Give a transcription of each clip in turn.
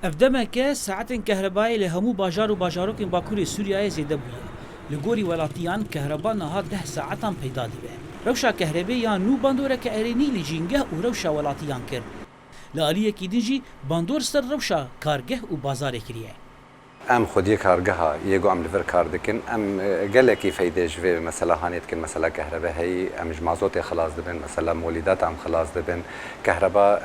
افدمك ساعات كهربائي لهمو باجار و باجاروك باكوري سوريا زيده بويه لگوری ولاتیان كهرباء نها 10 ساعتان پیدا دیبه روشا كهرباء یا نو باندوره که ارینی لجینگه و روشا ولاتیان کر لآلیه کی دنجی باندور سر روشا کارگه و بازار کریه ام خودی کارگاه یگو ام لور کار دکن ام گلکی فایده جوی مثلا هانیت کن مثلا كهرباء هی ام جمازوت خلاص دبن مثلا مولدات ام خلاص دبن كهرباء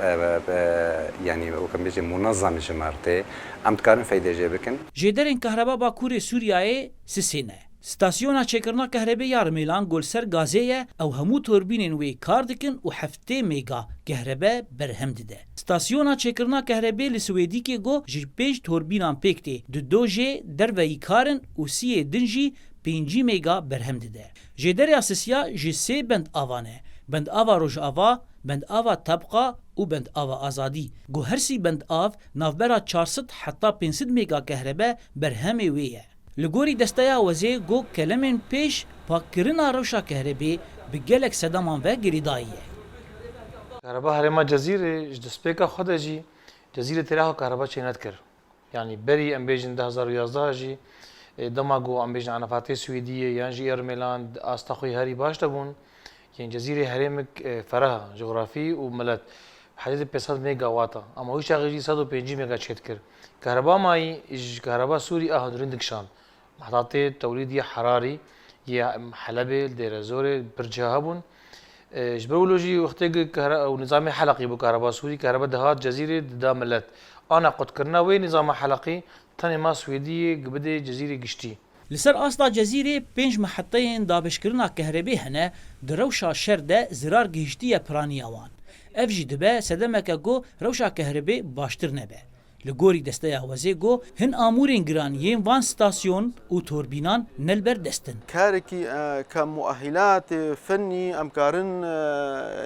يعني وكم بيجي منظم جمارته ام تكارن فایده جي بکن جدرن كهرباء باكوري سوريا سسينه ستاسيونا چكرنا كهرباء يار ميلان گولسر غازيه او همو توربينين وي كاردكن و 7 ميگا كهرباء برهم دده ستاسيونا چكرنا كهرباء لسويدي كي گو جي 5 توربينان پيكتي دو دوجي دروي كارن و سي دنجي 5 ميگا برهم دده جدر اساسيا جي 3 بند اوانه بند آوا روج آوا بند آوا طبقه و بند آوا آزادی گو هر سی بند آو نافبرا 400 حتی 500 ميگا كهرباء برهمي ويه لگوری دستیا وزه گو کلمن پیش پاکرنا روشا كهرباء بگلک صدامان و گریداییه كهرباء هرما جزيرة جدسبيكا خدا جي جزيرة تراها كهرباء شينات كر يعني بري ام بيجن 2011 جي دماغو ام بيجن عنفاتي سويدية يعني جي ارميلان استخوي هاري باش تبون يعني جزيرة هرمك فرها جغرافي وملت حديد 500 ميجا واتا اما ويش غيجي 150 ميجا تشيت كر كهرباء ماي كهرباء سوري اهدرين شان محطات توليدية حراري يا حلبة دير زور برجهابون جبرولوجي وقتك كهرباء او نظام حلقي بكهرباء سوري كهرباء دهات جزيرة داملت انا قد كرنا وين نظام حلقي تاني ما سويدية قبدي جزيرة قشتي لسر اصلا جزيرة 5 محطين دابشكرنا كهرباء هنا دروشا شرده زرار گهشتية پرانياوان اف جي دبه سدمك گو روشا كهرباء باشتر نبه لگوری دسته وزه گو هن آمورین گرانیین وان ستاسيون و توربینان نلبر دستن كاركي كمؤهلات فني امكارن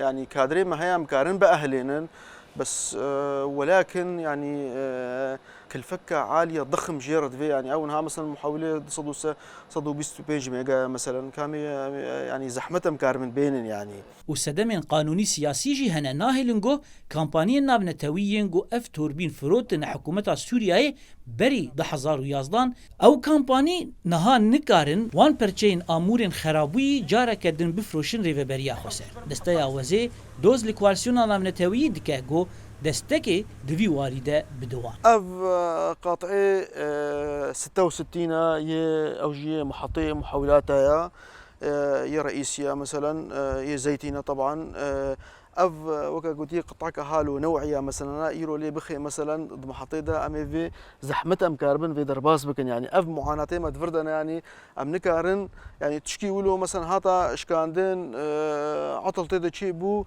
يعني كادري ما هي امكارن باهلين بس ولكن يعني كالفكة عالية ضخم جيرت في يعني أو مثلا محاولة صدو 25 ميجا مثلا كامي يعني زحمتها مكار من بينن يعني وسدمن قانوني سياسي جي هنا ناهلنجو كامبانيين نابنتويينجو اف توربين فروتن حكومة سوريا بري 2011 او كامباني نها نكارن وان برچين امورين خرابوي جارة كدن بفروشن ريفبريا خوسر دستا وزي دوز لكوالسيون نابنتويي دكاغو دستكي دوی واریده بدوان اف قاطعي 66 اوجيه محطيه محاولاتها يا رئيسيه مثلا يا زيتينه طبعا اف وكا قلتي قطع كهالو نوعيه مثلا يرو لي بخي مثلا محطيه دا امي في زحمتها مكاربن في درباس بكن يعني اف معاناتي ما تفردنا يعني ام نكارن يعني تشكي ولو مثلا هاتا اشكاندين عطل تيدا شي بو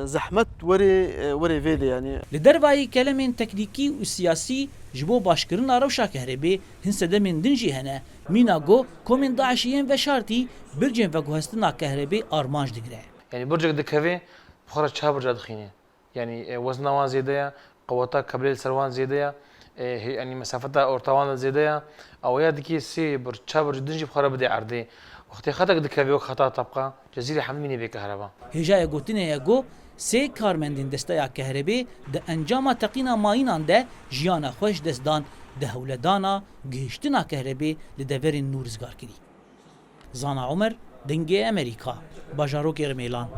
زحمت وري فيدي يعني لدرباي كلام تكنيكي وسياسي جبو باشكرنا روشا كهرباء هنسده من دنجي هنا ميناغو كومن داعشيين وشارتي برجن وگوهستنا كهرباء ارمانج دگره يعني برجك دكافي بخارج شهر برجع دخينه يعني وزنوان زيادة قوتها كبريل سروان زيادة يعني مسافتها أورتوان زيادة أو يا دكي سي برجع دنجي بخارج بدي عرضي وقت خطك دكافي وخطا طبقة جزيرة حميني بكهرباء هجايا گوتنه يگو سه کارمندین دسته كهرباء ده انجام تقینا ماینان ده جیانا خوش دستدان ده هولدانا گهشتنا كهرباء لدورین نورزگار کری زانا عمر دنگه امریکا باجاروک ارمیلان